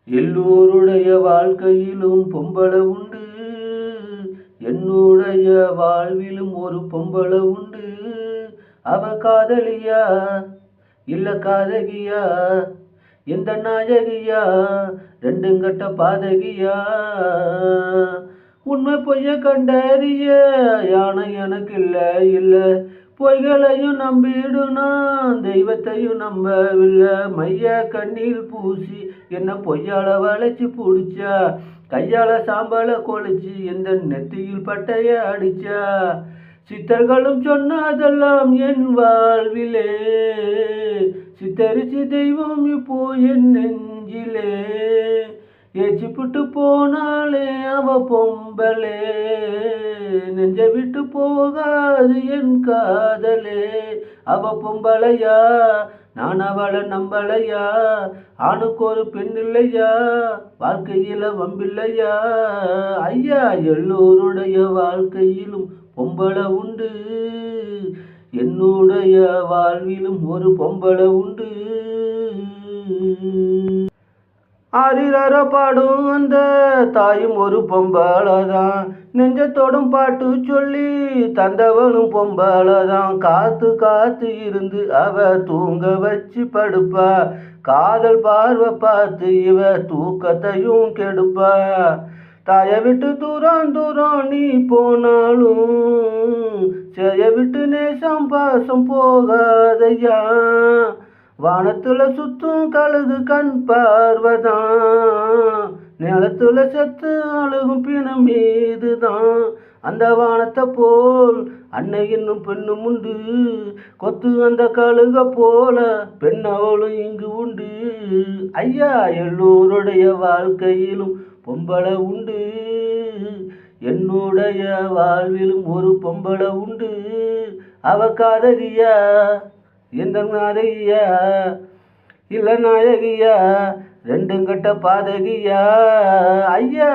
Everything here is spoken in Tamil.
எல்லோருடைய வாழ்க்கையிலும் பொம்பளை உண்டு, என்னுடைய வாழ்விலும் ஒரு பொம்பளை உண்டு. அவ காதலியா இல்ல காதகியா, எந்த நாயகியா, ரெண்டுங்கட்ட பாதகியா. உண்மை பொய்ய கண்டறிய யானை எனக்கு இல்ல, பொய்களையும் நம்பிடுனா தெய்வத்தையும் நம்பவில்லை. மைய கண்ணீர் பூசி என்ன பொய்யால வளைச்சு பிடிச்சா, கையால சாம்பல கொளிச்சு எந்த நெத்தியில் பட்டைய அடிச்சா. சித்தர்களும் சொன்னதெல்லாம் என் வாழ்விலே, சித்தரிச்சு தெய்வம் இப்போ என் நெஞ்சிலே. ஏச்சி புட்டு போனாலே அவ பொம்பலே, நெஞ்ச விட்டு போகாது என் காதலே. அவ பொம்பளையா நான் அவளை நம்பலையா, ஆணுக்கு ஒரு பெண் இல்லையா, வாழ்க்கையில வம்பில்லையா. ஐயா எல்லோருடைய வாழ்க்கையிலும் பொம்பளை உண்டு, என்னுடைய வாழ்விலும் ஒரு பொம்பளை உண்டு. ஆரிரர பாடும் அந்த தாயும் ஒரு பொம்பளதான், நெஞ்சத்தோடும் பாட்டு சொல்லி தந்தவனும் பொம்பளதான். காத்து இருந்து அவ தூங்க வச்சு படுப்பா, காதல் பார்வை பார்த்து இவ தூக்கத்தையும் கெடுப்பா. தாய விட்டு தூரம் நீ போனாலும், செய்ய விட்டு நேசம் பாசம் போகாதையா. வானத்துல சுத்தும் கழுகு கண் பார்வதான், நிலத்துல செத்து அழுகும் பிணம் மீதுதான். அந்த வானத்தை போல் அன்னை இன்னும் பெண்ணும் உண்டு, கொத்து அந்த கழுக போல பெண் அவளும் இங்கு உண்டு. ஐயா எல்லோருடைய வாழ்க்கையிலும் பொம்பளை உண்டு, என்னுடைய வாழ்விலும் ஒரு பொம்பளை உண்டு. அவ காதகியா எந்த நாயகியா இல்ல நாயகியா, ரெண்டுங்கட்ட பாதகியா. ஐயா